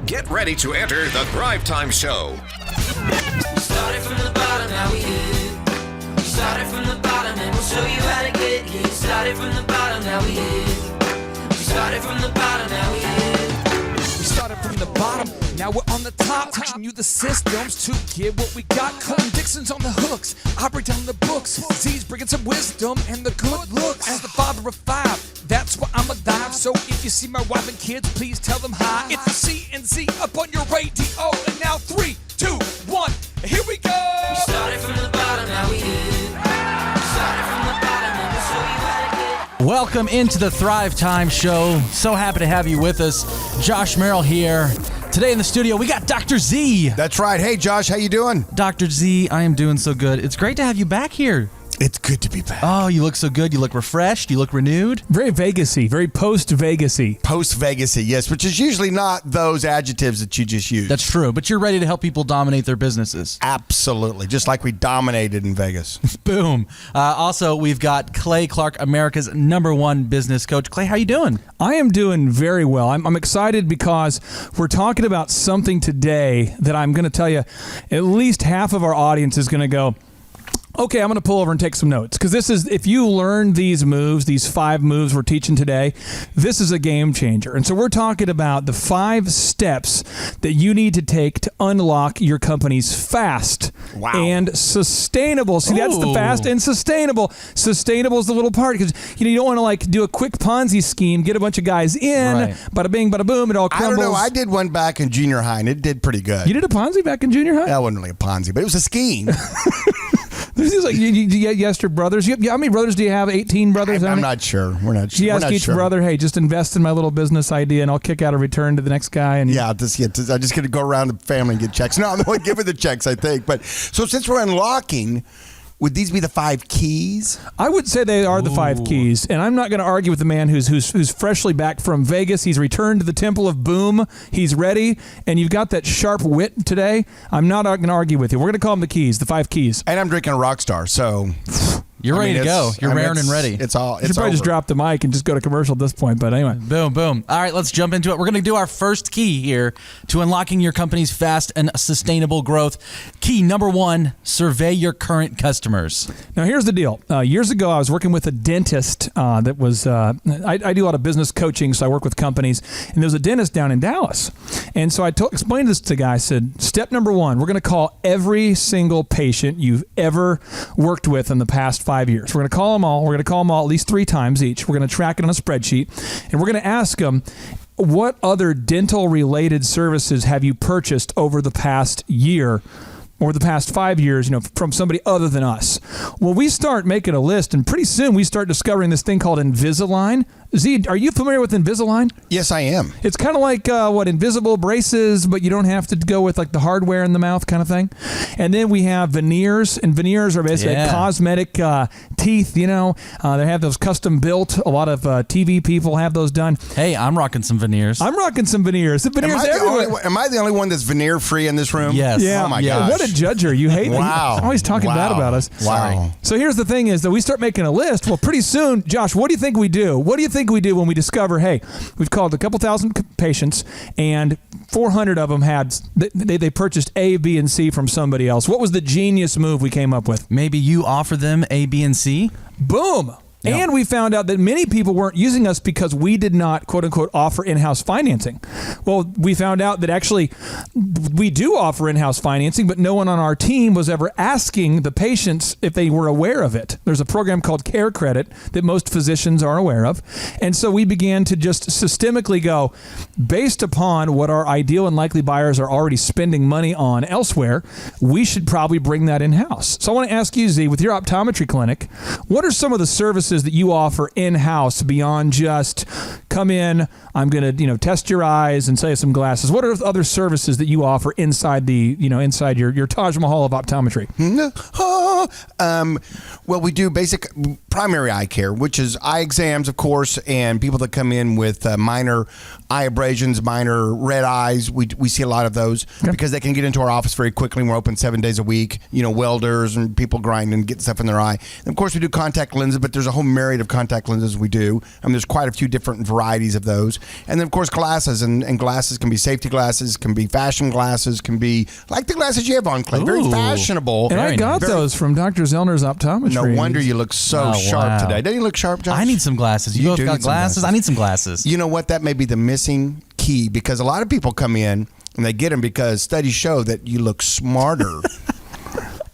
Get ready to enter the Thrivetime Show. We started from the bottom, now we here. We started from the bottom and we'll show you how to get here. Started from the bottom, now we here. We started from the bottom, now we here. We started from the bottom, now we're on the top. Teaching you the systems to get what we got. Colton Dixon's on the hooks, I break down the books. Z's bringing some wisdom and the good looks. As the father of five, that's why I'm a dive. So if you see my wife and kids, please tell them hi. It's the CNC up on your radio. And now 3, 2, 1, here we go. We started from the bottom, now we here. We started from the bottom and we'll show you how to get. Welcome into the Thrivetime Show. So happy to have you with us. Josh Merrill here. Today in the studio, we got Dr. Z. That's right. Hey, Josh, how you doing? Dr. Z, I am doing so good. It's great to have you back here. It's good to be back. Oh, you look so good. You look refreshed. You look renewed. Very Vegas-y, very post-Vegas-y. Post-Vegas-y, yes, which is usually not those adjectives that you just used. That's true, but you're ready to help people dominate their businesses. Absolutely, just like we dominated in Vegas. Boom. Also, we've got Clay Clark, America's #1 business coach. Clay, how you doing? I am doing very well. I'm excited because we're talking about something today that I'm going to tell you at least half of our audience is going to go, okay, I'm going to pull over and take some notes. Because this is, if you learn these moves, these 5 moves we're teaching today, this is a game changer. And so we're talking about the 5 steps that you need to take to unlock your company's fast and sustainable. See, that's the fast and sustainable. Sustainable is the little part because you don't want to like do a quick Ponzi scheme, get a bunch of guys in, right. Bada bing, bada boom, it all crumbles. I don't know. I did one back in junior high, and it did pretty good. You did a Ponzi back in junior high? That wasn't really a Ponzi, but it was a scheme. This is like you asked your brothers. How many brothers do you have? 18 brothers? I'm not sure. We're not sure. You ask each brother, hey, just invest in my little business idea, and I'll kick out a return to the next guy. And I just got to go around the family and get checks. No, I'm the one giving the checks, I think. But so since we're unlocking, would these be the 5 keys? I would say they are the 5 keys, and I'm not going to argue with the man who's freshly back from Vegas. He's returned to the Temple of Boom. He's ready, and you've got that sharp wit today. I'm not going to argue with you. We're going to call them the keys, the 5 keys. And I'm drinking a Rockstar, so you're ready to go. You're raring and ready. It's all. You should probably just drop the mic and just go to commercial at this point. But anyway, boom, boom. All right, let's jump into it. We're going to do our first key here to unlocking your company's fast and sustainable growth. Key number 1: survey your current customers. Now, here's the deal. Years ago, I was working with a dentist that was. I do a lot of business coaching, so I work with companies, and there was a dentist down in Dallas, and so I explained this to the guy. I said, step number 1: we're going to call every single patient you've ever worked with in the past 5 years. We're going to call them all. We're going to call them all at least 3 times each. We're going to track it on a spreadsheet, and we're going to ask them, what other dental-related services have you purchased over the past year or the past 5 years, from somebody other than us? Well, we start making a list, and pretty soon we start discovering this thing called Invisalign. Z, are you familiar with Invisalign? Yes, I am. It's kind of like invisible braces, but you don't have to go with like the hardware in the mouth kind of thing. And then we have veneers, and veneers are basically cosmetic teeth. They have those custom built. A lot of TV people have those done. Hey, I'm rocking some veneers. I'm rocking some veneers. The veneers everywhere. Am I the only one that's veneer free in this room? Yes. Yeah. Oh my gosh. What a judger. You hate me. Wow. Always talking bad about us. Wow. So here's the thing is that we start making a list. Well, pretty soon, Josh, what do you think we do? What do you think we do when we discover, hey, we've called a couple thousand patients and 400 of them they purchased A, B, and C from somebody else? What was the genius move we came up with? Maybe you offer them A, B, and C? Boom. Yep. And we found out that many people weren't using us because we did not, quote unquote, offer in-house financing. Well, we found out that actually we do offer in-house financing, but no one on our team was ever asking the patients if they were aware of it. There's a program called Care Credit that most physicians are aware of. And so we began to just systemically go, based upon what our ideal and likely buyers are already spending money on elsewhere, we should probably bring that in-house. So I want to ask you, Z, with your optometry clinic, what are some of the services that you offer in-house beyond just come in, I'm going to, test your eyes and sell you some glasses? What are other services that you offer inside inside your Taj Mahal of optometry? Well, we do basic primary eye care, which is eye exams, of course, and people that come in with minor eye abrasions, minor red eyes. We see a lot of those because they can get into our office very quickly. We're open 7 days a week, welders and people grinding and getting stuff in their eye. And of course, we do contact lenses, but there's a whole myriad of contact lenses we do. There's quite a few different varieties varieties of those. And then, of course, glasses. And glasses can be safety glasses, can be fashion glasses, can be like the glasses you have on, Clay. Very Ooh. fashionable. And I got those from Dr. Zellner's optometry. No wonder you look so sharp today. Doesn't you look sharp, Josh? I need some glasses. You both do got need some glasses? I need some glasses. You know what? That may be the missing key, because a lot of people come in and they get them because studies show that you look smarter.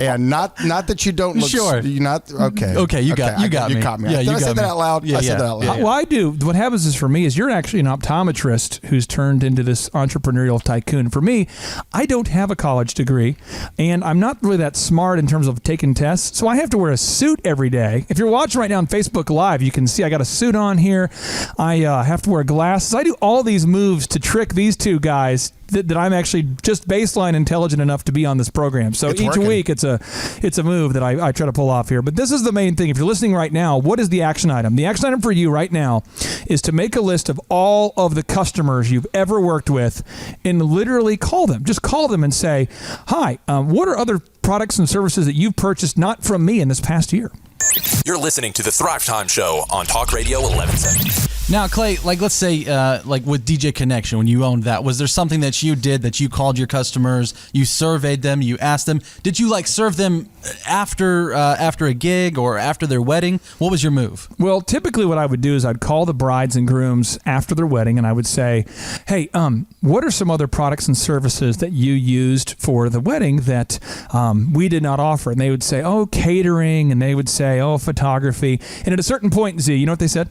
And not that you don't look. Sure. You're not okay. Okay, you got me. You caught me. Yeah, Did you I say got that me. out loud? Yeah, I said yeah. that out loud. Well, I do. What happens is, for me, is you're actually an optometrist who's turned into this entrepreneurial tycoon. For me, I don't have a college degree, and I'm not really that smart in terms of taking tests, so I have to wear a suit every day. If you're watching right now on Facebook Live, you can see I got a suit on here. I have to wear glasses. I do all these moves to trick these two guys that I'm actually just baseline intelligent enough to be on this program. So It's each working. week it's a move that I try to pull off here. But this is the main thing. If you're listening right now, what is the action item? The action item for you right now is to make a list of all of the customers you've ever worked with and literally call them. Just call them and say, hi, what are other products and services that you've purchased not from me in this past year? You're listening to the Thrivetime Show on Talk Radio 1170. Now, Clay, like let's say, like with DJ Connection, when you owned that, was there something that you did that you called your customers, you surveyed them, you asked them? Did you like serve them after a gig or after their wedding? What was your move? Well, typically what I would do is I'd call the brides and grooms after their wedding, and I would say, hey, what are some other products and services that you used for the wedding that we did not offer? And they would say, oh, catering, and they would say, oh, photography. And at a certain point, Z, you know what they said?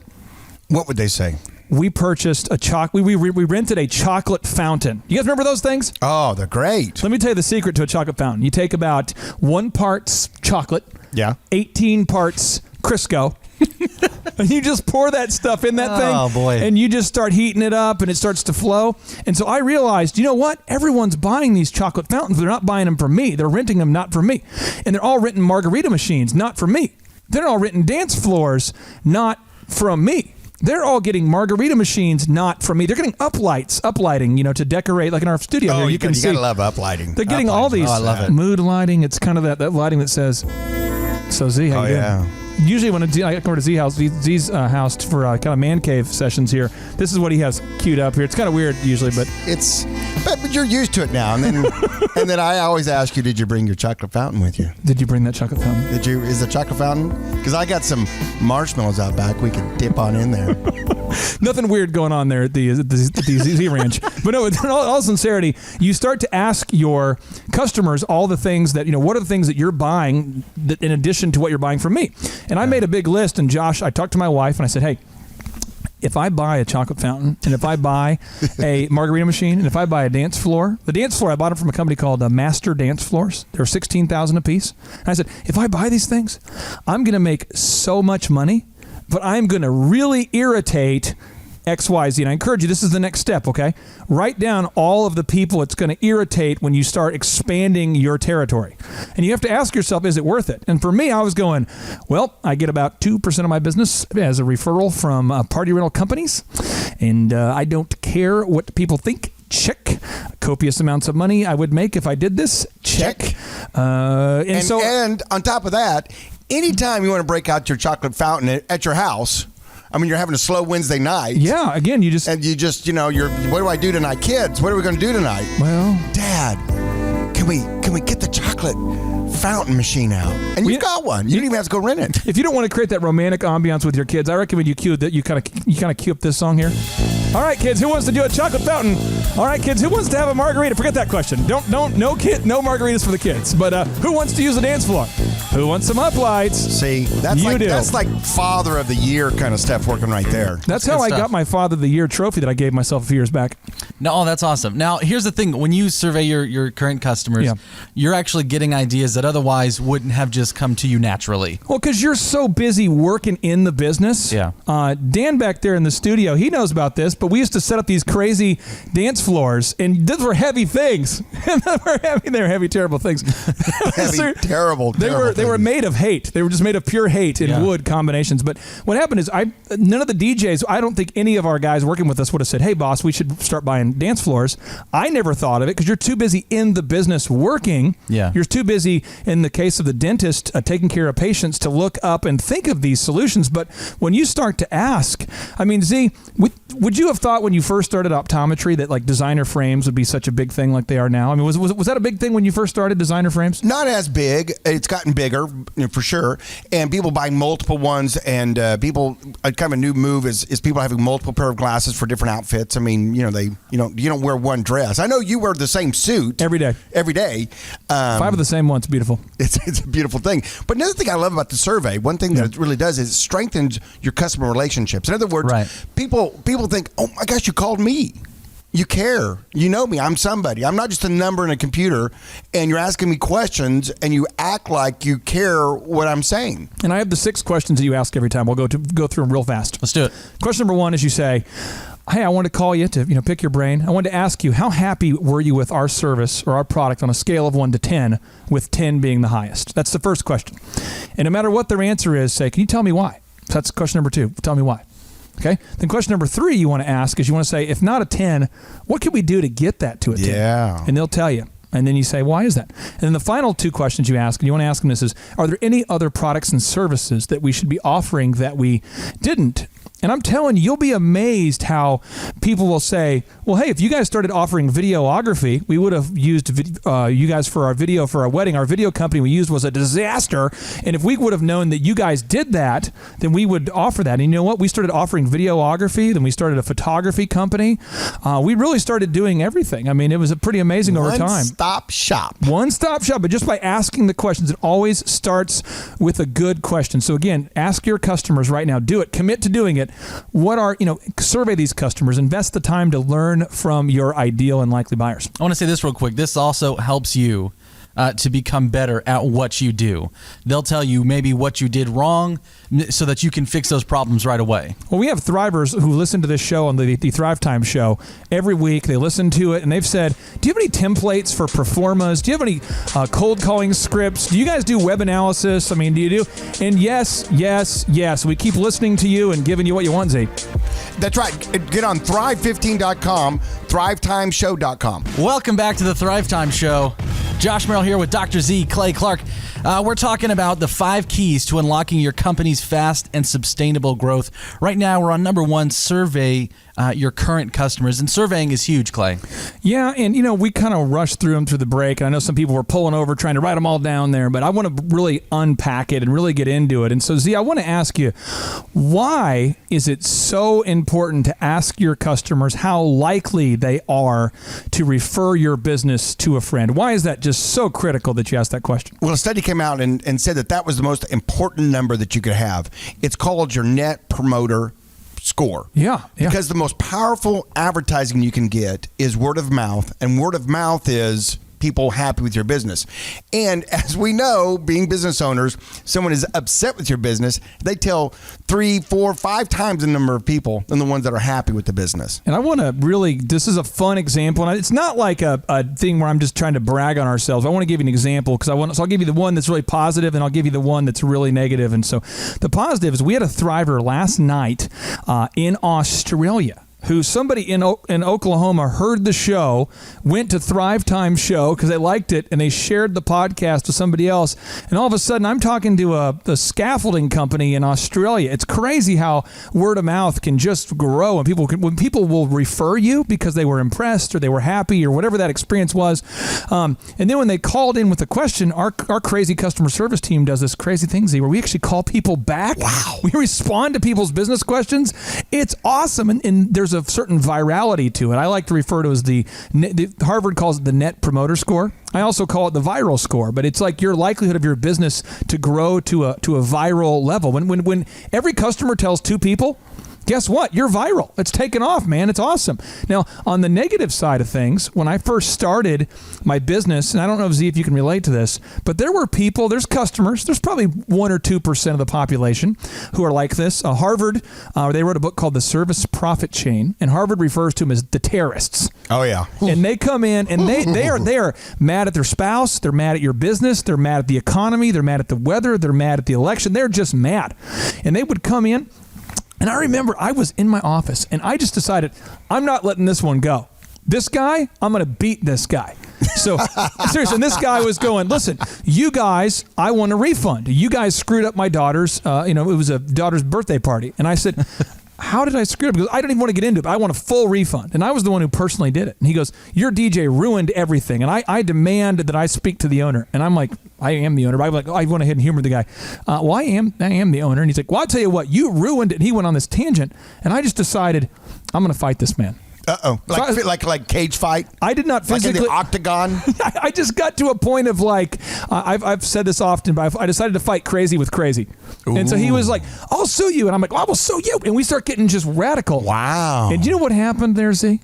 What would they say? We purchased a we rented a chocolate fountain. You guys remember those things? Oh, they're great. Let me tell you the secret to a chocolate fountain. You take about 1 part chocolate, Yeah. 18 parts Crisco, and you just pour that stuff in that thing. Oh, boy. And you just start heating it up, and it starts to flow. And so I realized, you know what? Everyone's buying these chocolate fountains. They're not buying them from me. They're renting them not from me. And they're all renting margarita machines, not from me. They're all renting dance floors, not from me. They're all getting margarita machines, not from me. They're getting uplighting, to decorate, like in our studio here. You can see. You gotta love uplighting. They're getting all these mood lighting. It's kind of that lighting that says, so Z, how you doing? Yeah. Usually when I come over to Z's house for kind of man cave sessions here, this is what he has queued up here. It's kind of weird usually, but But you're used to it now. And then I always ask you, did you bring your chocolate fountain with you? did you bring that chocolate fountain? Is the chocolate fountain? Because I got some marshmallows out back. We could dip on in there. Nothing weird going on there at the Z Ranch. But no, in all sincerity, you start to ask your customers all the things that, what are the things that you're buying that in addition to what you're buying from me? And I made a big list, and Josh, I talked to my wife, and I said, hey, if I buy a chocolate fountain, and if I buy a margarita machine, and if I buy a dance floor, the dance floor, I bought it from a company called Master Dance Floors. They're $16,000 a piece. And I said, if I buy these things, I'm going to make so much money, but I'm going to really irritate XYZ. And I encourage you, this is the next step, okay? Write down all of the people it's going to irritate when you start expanding your territory. And you have to ask yourself, is it worth it? And for me, I was going, well, I get about 2% of my business as a referral from party rental companies. And I don't care what people think. Check. Copious amounts of money I would make if I did this. Check. And on top of that, anytime you want to break out your chocolate fountain at your house, I mean, you're having a slow Wednesday night. Yeah, again, you just... And you just, you're, what do I do tonight? Kids, what are we going to do tonight? Well... Dad, can we get the chocolate fountain machine out? And you got one. You don't even have to go rent it. If you don't want to create that romantic ambiance with your kids, I recommend you cue kind of cue up this song here. All right, kids, who wants to do a chocolate fountain? All right, kids, who wants to have a margarita? Forget that question. No margaritas for the kids. But who wants to use a dance floor? Who wants some uplights? See, that's like Father of the Year kind of stuff working right there. That's how I got my Father of the Year trophy that I gave myself a few years back. No, that's awesome. Now, here's the thing. When you survey your current customers, you're actually getting ideas that otherwise wouldn't have just come to you naturally. Well, because you're so busy working in the business. Yeah. Dan back there in the studio, he knows about this, but we used to set up these crazy dance floors, and those were heavy things. They were heavy, terrible things. Terrible. They were made of hate. They were just made of pure hate in wood combinations. But what happened is none of the DJs, I don't think any of our guys working with us would have said, hey, boss, we should start buying dance floors. I never thought of it because you're too busy in the business working. Yeah. You're too busy, in the case of the dentist, taking care of patients, to look up and think of these solutions. But when you start to ask, I mean, Z, would you have thought when you first started optometry that like designer frames would be such a big thing like they are now? I mean, was that a big thing when you first started designer frames? Not as big. It's gotten bigger, for sure. And people buying multiple ones, and kind of a new move is people having multiple pair of glasses for different outfits. I mean, you don't wear one dress. I know you wear the same suit every day. 5 of the same ones. Beautiful. It's a beautiful thing. But another thing I love about the survey, one thing that it really does is it strengthens your customer relationships. In other words, people think, oh my gosh, you called me. You care. You know me. I'm somebody. I'm not just a number in a computer, and you're asking me questions, and you act like you care what I'm saying. And I have the 6 questions that you ask every time. We'll go through them real fast. Let's do it. Question number 1 is you say, hey, I want to call you to pick your brain. I wanted to ask you, how happy were you with our service or our product on a scale of 1 to 10, with 10 being the highest? That's the first question. And no matter what their answer is, say, can you tell me why? So that's question number 2. Tell me why. Okay. Then question number 3 you want to ask is you want to say, if not a 10, what can we do to get that to a 10? Yeah. And they'll tell you. And then you say, why is that? And then the final 2 questions you ask, and you want to ask them this is, are there any other products and services that we should be offering that we didn't? And I'm telling you, you'll be amazed how people will say, well, hey, if you guys started offering videography, we would have used you guys for our video for our wedding. Our video company we used was a disaster. And if we would have known that you guys did that, then we would offer that. And you know what? We started offering videography. Then we started a photography company. We really started doing everything. I mean, it was pretty amazing over time. One-stop shop. One-stop shop. But just by asking the questions, it always starts with a good question. So again, ask your customers right now. Do it. Commit to doing it. Survey these customers, invest the time to learn from your ideal and likely buyers. I want to say this real quick. This also helps you to become better at what you do. They'll tell you maybe what you did wrong so that you can fix those problems right away. Well, we have Thrivers who listen to this show on the Thrivetime show every week. They listen to it and they've said, do you have any templates for performas? Do you have any cold calling scripts? Do you guys do web analysis? I mean, do you do? And yes. We keep listening to you and giving you what you want, Z. That's right. Get on Thrive15.com, Thrivetimeshow.com. Welcome back to the Thrivetime Show. Josh Merrill here with Dr. Z, Clay Clark. We're talking about the 5 keys to unlocking your company's fast and sustainable growth. Right now, we're on number 1, survey your current customers. And surveying is huge, Clay. Yeah, and we kind of rushed through them through the break. And I know some people were pulling over trying to write them all down there, but I want to really unpack it and really get into it. And so, Z, I want to ask you, why is it so important to ask your customers how likely they are to refer your business to a friend? Why is that just so critical that you ask that question? Well, a study came out and said that was the most important number that you could have. It's called your Net Promoter Score. Yeah. Because the most powerful advertising you can get is word of mouth, and word of mouth is people happy with your business. And as we know, being business owners, someone is upset with your business, they tell 3, 4, 5 times the number of people than the ones that are happy with the business. And I want to this is a fun example. And it's not like a thing where I'm just trying to brag on ourselves. I want to give you an example so I'll give you the one that's really positive and I'll give you the one that's really negative. And so the positive is we had a Thriver last night in Australia, who somebody in Oklahoma heard the show, went to Thrivetime Show because they liked it, and they shared the podcast with somebody else. And all of a sudden, I'm talking to a scaffolding company in Australia. It's crazy how word of mouth can just grow, and when people will refer you because they were impressed or they were happy or whatever that experience was. And then when they called in with a question, our crazy customer service team does this crazy thing, Z, where we actually call people back. Wow. We respond to people's business questions. It's awesome, and there's a certain virality to it. I like to refer to it as the Harvard calls it the Net Promoter Score. I also call it the viral score, but it's like your likelihood of your business to grow to a viral level. When every customer tells 2 people, guess what? You're viral. It's taken off, man. It's awesome. Now, on the negative side of things, when I first started my business, and I don't know, Z, if you can relate to this, but there were people, there's customers, there's probably 1 or 2% of the population who are like this. Harvard, they wrote a book called The Service Profit Chain, and Harvard refers to them as the terrorists. Oh, yeah. And they come in, and they are mad at their spouse, they're mad at your business, they're mad at the economy, they're mad at the weather, they're mad at the election, they're just mad. And they would come in, and I remember I was in my office, and I just decided, I'm not letting this one go. This guy, I'm going to beat this guy. So, seriously, and this guy was going, listen, you guys, I want a refund. You guys screwed up my daughter's, it was a daughter's birthday party. And I said, how did I screw it up? Because I don't even want to get into it, but I want a full refund. And I was the one who personally did it. And he goes, your DJ ruined everything. And I demand that I speak to the owner. And I'm like, I am the owner. But I was like, I went ahead and humored the guy. Well, I am the owner. And he's like, well, I'll tell you what, you ruined it. And he went on this tangent. And I just decided, I'm going to fight this man. Uh-oh. Like cage fight? I did not physically. Like in the octagon? I just got to a point of like, I've said this often, but I decided to fight crazy with crazy. Ooh. And so he was like, I'll sue you. And I'm like, well, I will sue you. And we start getting just radical. Wow. And do you know what happened there, Z?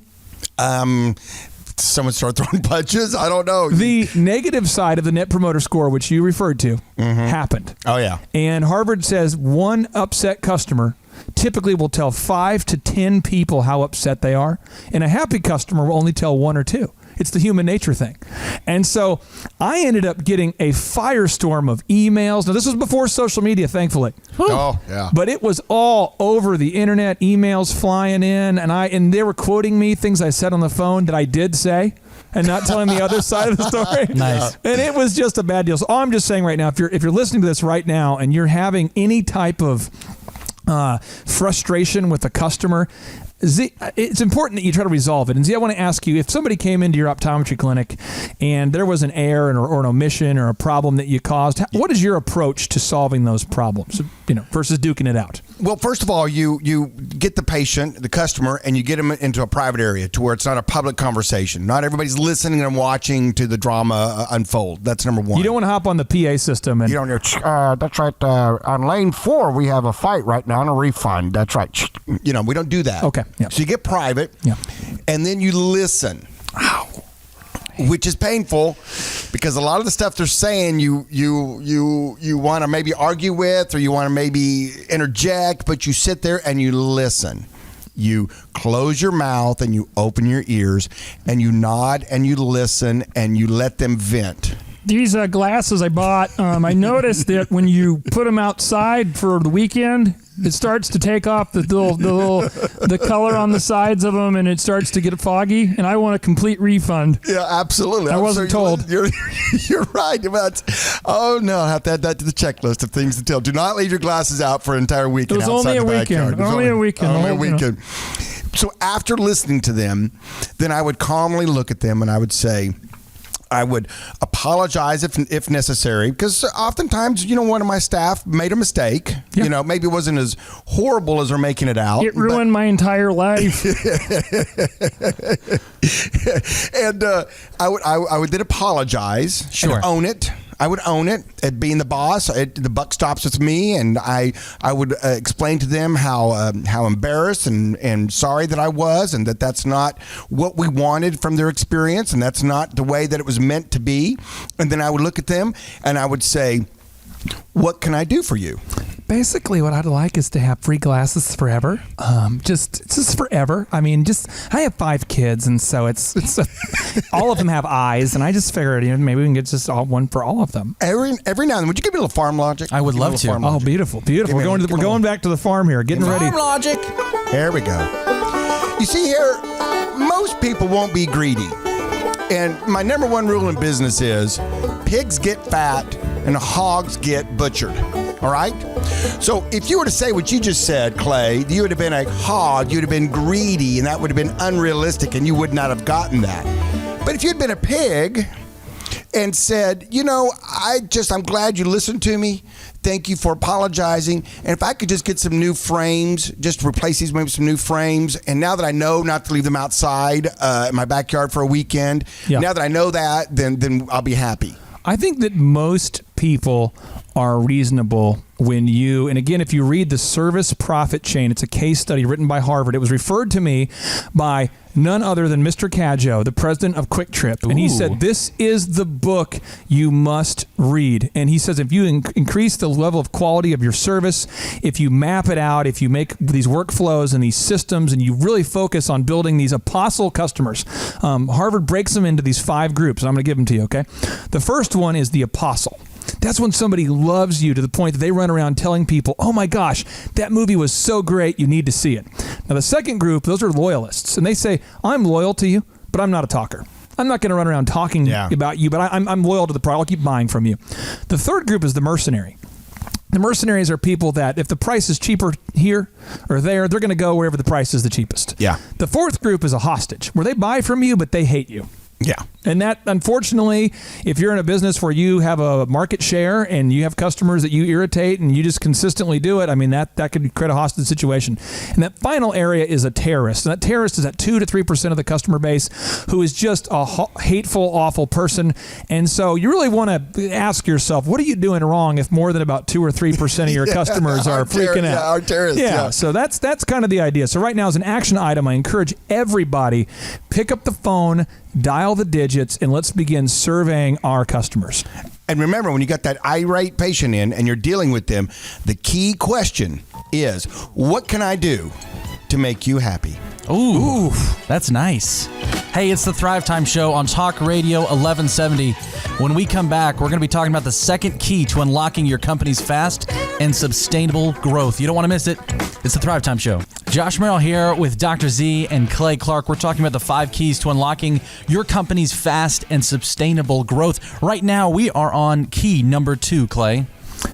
Someone started throwing punches? I don't know. The negative side of the Net Promoter Score, which you referred to, happened. Oh, yeah. And Harvard says one upset customer typically will tell 5 to 10 people how upset they are, and a happy customer will only tell 1 or 2. It's the human nature thing. And so I ended up getting a firestorm of emails. Now, this was before social media, thankfully. Oh, yeah. But it was all over the internet, emails flying in, and they were quoting me, things I said on the phone that I did say, and not telling the other side of the story. Nice. And it was just a bad deal. So all I'm just saying right now, if you're listening to this right now and you're having any type of frustration with a customer, Z, it's important that you try to resolve it. And Z, I want to ask you, if somebody came into your optometry clinic and there was an error or an omission or a problem that you caused, what is your approach to solving those problems, versus duking it out? Well, first of all, you get the patient, the customer, and you get them into a private area to where it's not a public conversation. Not everybody's listening and watching to the drama unfold. That's number one. You don't want to hop on the PA system. And you don't hear, that's right, on lane 4, we have a fight right now and a refund. That's right. We don't do that. Okay. Yeah. So you get private, and then you listen. Ow. Which is painful because a lot of the stuff they're saying you want to maybe argue with or you want to maybe interject, but you sit there and you listen. You close your mouth and you open your ears and you nod and you listen and you let them vent. These glasses I bought, I noticed that when you put them outside for the weekend, it starts to take off the color on the sides of them, and it starts to get foggy. And I want a complete refund. Yeah, absolutely. I wasn't told. You're right. Oh no, I have to add that to the checklist of things to tell. Do not leave your glasses out for an entire weekend. It was only a weekend. Only a weekend. So after listening to them, then I would calmly look at them and I would say, I would apologize if necessary, because oftentimes, one of my staff made a mistake. Yeah. Maybe it wasn't as horrible as they're making it out. It ruined my entire life. And I would then apologize. Sure. And own it. I would own it at being the boss. The buck stops with me, and I would explain to them how embarrassed and sorry that I was, and that's not what we wanted from their experience, and that's not the way that it was meant to be. And then I would look at them and I would say, what can I do for you? Basically, what I'd like is to have free glasses forever. Just forever. I mean, I have 5 kids, and so it's all of them have eyes, and I just figured, maybe we can get just one for all of them. Every now and then, would you give me a little farm logic? I would love to. Oh, beautiful. We're going back to the farm here, getting ready. Farm logic. There we go. You see here, most people won't be greedy. And my number one rule in business is pigs get fat and hogs get butchered. All right? So if you were to say what you just said, Clay, you would have been a hog, you would have been greedy, and that would have been unrealistic, and you would not have gotten that. But if you'd been a pig and said, I'm glad you listened to me. Thank you for apologizing. And if I could just get some new frames, just replace these with some new frames. And now that I know not to leave them outside in my backyard for a weekend, now that I know that, then I'll be happy. I think that most people are reasonable when you, and again, if you read the service profit chain, it's a case study written by Harvard. It was referred to me by none other than Mr. Cadjo, the president of Quick Trip. And he said, this is the book you must read. And he says, if you increase the level of quality of your service, if you map it out, if you make these workflows and these systems, and you really focus on building these apostle customers, Harvard breaks them into these 5 groups. And I'm going to give them to you, okay? The first one is the apostle. That's when somebody loves you to the point that they run around telling people, oh my gosh, that movie was so great, you need to see it. Now the second group, those are loyalists. And they say, I'm loyal to you, but I'm not a talker. I'm not going to run around talking about you, but I'm loyal to the product. I'll keep buying from you. The third group is the mercenary. The mercenaries are people that if the price is cheaper here or there, they're going to go wherever the price is the cheapest. Yeah. The fourth group is a hostage, where they buy from you, but they hate you. Yeah. And that, unfortunately, if you're in a business where you have a market share and you have customers that you irritate and you just consistently do it, I mean, that could create a hostage situation. And that final area is a terrorist. And that terrorist is at 2 to 3% of the customer base who is just a hateful, awful person. And so you really want to ask yourself, what are you doing wrong if more than about 2 or 3% of your customers are freaking out? Our terrorists. Yeah. So that's kind of the idea. So right now, as an action item, I encourage everybody, pick up the phone, dial the digits, and let's begin surveying our customers. And remember, when you got that irate patient in and you're dealing with them, the key question is, what can I do to make you happy? Ooh, that's nice. Hey, it's the Thrivetime Show on Talk Radio 1170. When we come back, we're going to be talking about the second key to unlocking your company's fast and sustainable growth. You don't want to miss it. It's the Thrivetime Show. Josh Merrill here with Dr. Z and Clay Clark. We're talking about the 5 keys to unlocking your company's fast and sustainable growth. Right now, we are on key number 2, Clay.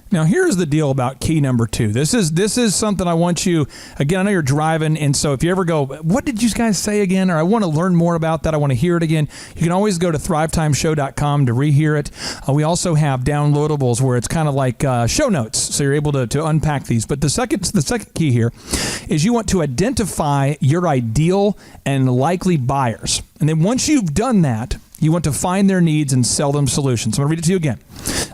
Now, here's the deal about key number 2. This is something I want you, again, I know you're driving, and so if you ever go, what did you guys say again? Or I want to learn more about that, I want to hear it again, you can always go to thrivetimeshow.com to rehear it. We also have downloadables where it's kind of like show notes, so you're able to unpack these. But the second key here is you want to identify your ideal and likely buyers. And then once you've done that, you want to find their needs and sell them solutions. So I'm going to read it to you again.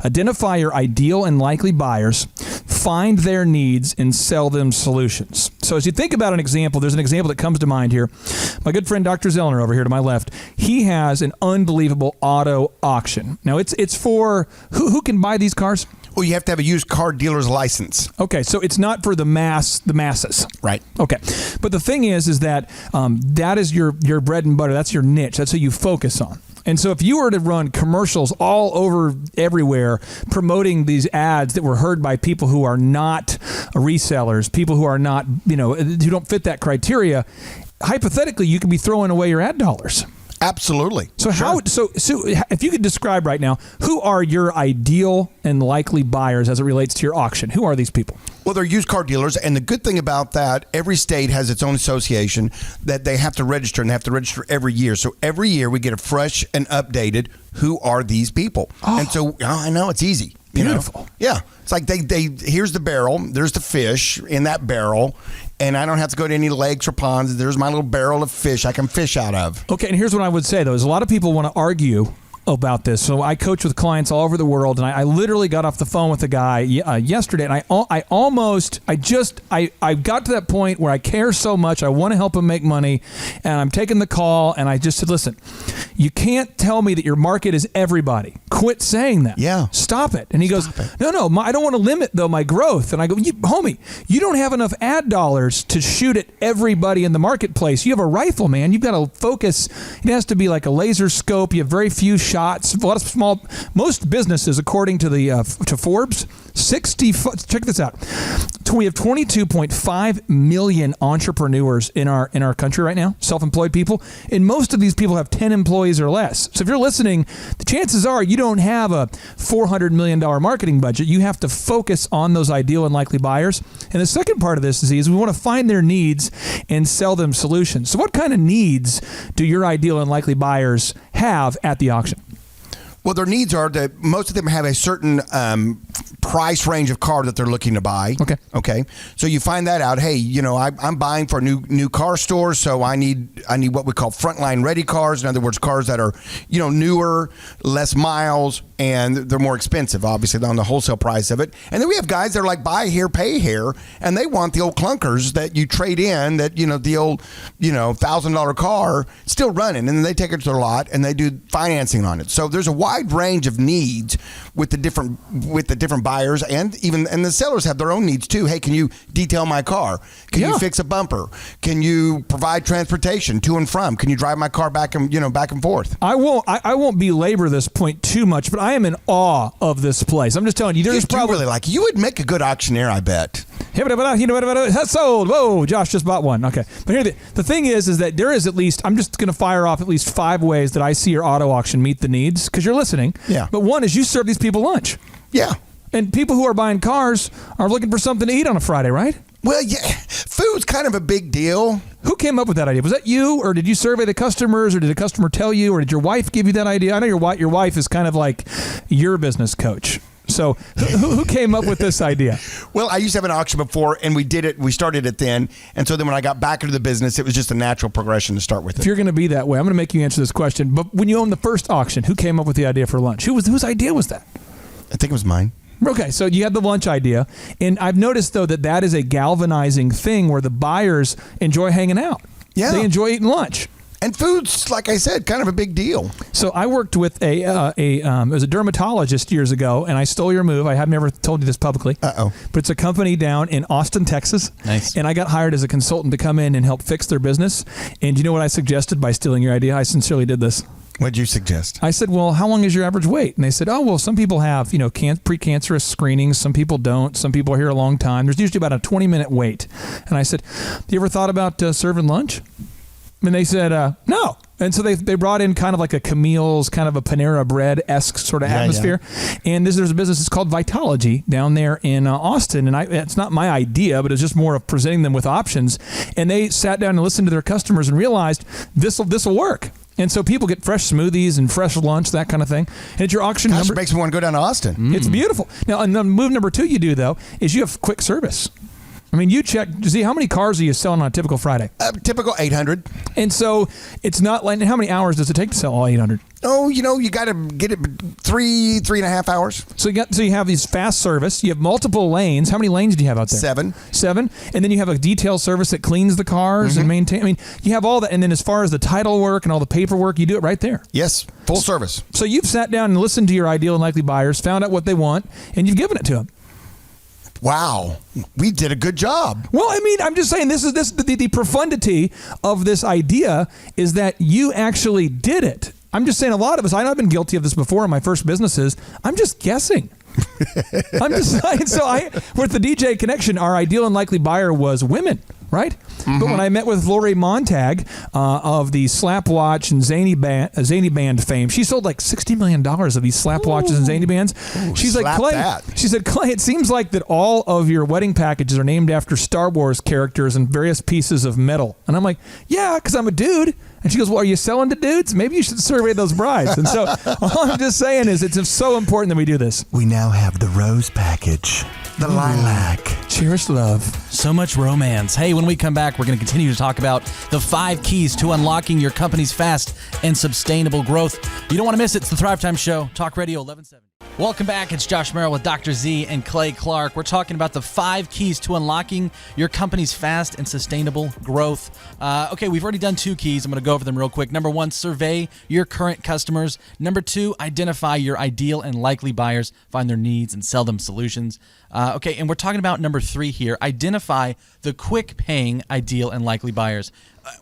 Identify your ideal and likely buyers, find their needs, and sell them solutions. So as you think about an example, there's an example that comes to mind here. My good friend Dr. Zellner over here to my left, he has an unbelievable auto auction. Now, it's for, who can buy these cars? Well, you have to have a used car dealer's license. Okay, so it's not for the masses. Right. Okay. But the thing is that that is your bread and butter. That's your niche. That's what you focus on. And so if you were to run commercials all over everywhere promoting these ads that were heard by people who are not resellers, people who are not, who don't fit that criteria, hypothetically, you could be throwing away your ad dollars. Absolutely. So so if you could describe right now, who are your ideal and likely buyers as it relates to your auction? Who are these people? Well, they're used car dealers, and the good thing about that, every state has its own association that they have to register, and they have to register every year. So every year we get a fresh and updated, who are these people? Oh. And so I know it's easy. Beautiful. Yeah. It's like they here's the barrel, there's the fish in that barrel, and I don't have to go to any lakes or ponds. There's my little barrel of fish I can fish out of. Okay, and here's what I would say, though, is a lot of people want to argue about this. So I coach with clients all over the world, and I literally got off the phone with a guy yesterday, and I got to that point where I care so much, I want to help him make money, and I'm taking the call, and I just said, listen, you can't tell me that your market is everybody. Quit saying that. Yeah. Stop it. And he goes, no, I don't want to limit, though, my growth. And I go, homie, you don't have enough ad dollars to shoot at everybody in the marketplace. You have a rifle, man. You've got to focus. It has to be like a laser scope. You have very few shots. A lot of most businesses, according to to Forbes, check this out. We have 22.5 million entrepreneurs in our country right now, self-employed people, and most of these people have 10 employees or less. So if you're listening, the chances are you don't have a $400 million marketing budget. You have to focus on those ideal and likely buyers. And the second part of this is we want to find their needs and sell them solutions. So what kind of needs do your ideal and likely buyers have at the auction? Well, their needs are that most of them have a certain price range of car that they're looking to buy. Okay. So you find that out. Hey, I'm buying for a new car store, so I need what we call frontline ready cars. In other words, cars that are newer, less miles, and they're more expensive, obviously, on the wholesale price of it. And then we have guys that are like buy here, pay here, and they want the old clunkers that you trade in, that the old $1,000 car still running, and then they take it to their lot and they do financing on it. So there's a wide range of needs with the different buyers, and the sellers have their own needs too. Hey, can you detail my car? Can you fix a bumper? Can you provide transportation to and from? Can you drive my car back and forth? I won't belabor this point too much, but I am in awe of this place. I'm just telling you, there's probably really you would make a good auctioneer, I bet. Sold. Whoa, Josh just bought one. Okay. But here, the thing is that there is at least, I'm just going to fire off at least 5 ways that I see your auto auction meet the needs, because you're listening. Yeah. But one is you serve these people lunch. Yeah. And people who are buying cars are looking for something to eat on a Friday, right? Well, yeah. Food's kind of a big deal. Who came up with that idea? Was that you, or did you survey the customers, or did the customer tell you, or did your wife give you that idea? I know your wife is kind of like your business coach. So who came up with this idea? Well, I used to have an auction before, and we started it then. And so then when I got back into the business, it was just a natural progression to start with. If you're going to be that way, I'm going to make you answer this question. But when you owned the first auction, who came up with the idea for lunch? Whose idea was that? I think it was mine. Okay, so you had the lunch idea. And I've noticed, though, that is a galvanizing thing where the buyers enjoy hanging out. Yeah. They enjoy eating lunch. And food's, like I said, kind of a big deal. So I worked with it was a dermatologist years ago, and I stole your move. I have never told you this publicly. Uh-oh. But it's a company down in Austin, Texas. Nice. And I got hired as a consultant to come in and help fix their business. And do you know what I suggested by stealing your idea? I sincerely did this. What'd you suggest? I said, well, how long is your average wait? And they said, oh, well, some people have, precancerous screenings. Some people don't. Some people are here a long time. There's usually about a 20-minute wait. And I said, you ever thought about serving lunch? And they said, no. And so they brought in kind of like a Camille's, kind of a Panera Bread-esque sort of atmosphere. Yeah. And there's a business, it's called Vitology down there in Austin. And it's not my idea, but it's just more of presenting them with options. And they sat down and listened to their customers and realized this'll work. And so people get fresh smoothies and fresh lunch, that kind of thing. And it's your auction number. It makes me want to go down to Austin. It's beautiful. Now, and the move number 2 you do, though, is you have quick service. I mean, you check to see how many cars are you selling on a typical Friday? Typical 800. And so it's not like, how many hours does it take to sell all 800? Oh, you got to get it 3.5 hours. So you have these fast service. You have multiple lanes. How many lanes do you have out there? 7. And then you have a detail service that cleans the cars and maintain. I mean, you have all that. And then as far as the title work and all the paperwork, you do it right there. Yes, full service. So you've sat down and listened to your ideal and likely buyers, found out what they want, and you've given it to them. Wow, we did a good job. Well, I mean, I'm just saying the profundity of this idea is that you actually did it. I'm just saying a lot of us, I've been guilty of this before in my first businesses. I'm just guessing. I'm just saying. So with the DJ Connection, our ideal and likely buyer was women, right? Mm-hmm. But when I met with Lori Montag of the Slap Watch and Zany Band fame, she sold like $60 million of these Slap Watches and Zany Bands. She's like, Clay, she said, Clay, it seems like that all of your wedding packages are named after Star Wars characters and various pieces of metal. And I'm like, yeah, because I'm a dude. And she goes, well, are you selling to dudes? Maybe you should survey those brides. And so all I'm just saying is it's so important that we do this. We now have the rose package, the lilac. Cherished love. So much romance. Hey, when we come back, we're going to continue to talk about the 5 keys to unlocking your company's fast and sustainable growth. You don't want to miss it. It's the Thrivetime Show, Talk Radio 1170. Welcome back. It's Josh Merrill with Dr. Z and Clay Clark. We're talking about the 5 keys to unlocking your company's fast and sustainable growth. Okay, we've already done 2 keys. I'm going to go over them real quick. Number 1, survey your current customers. Number 2, identify your ideal and likely buyers, find their needs, and sell them solutions. Okay, and we're talking about number 3 here. Identify the quick-paying ideal and likely buyers.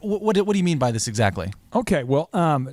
What do you mean by this exactly? Okay, well,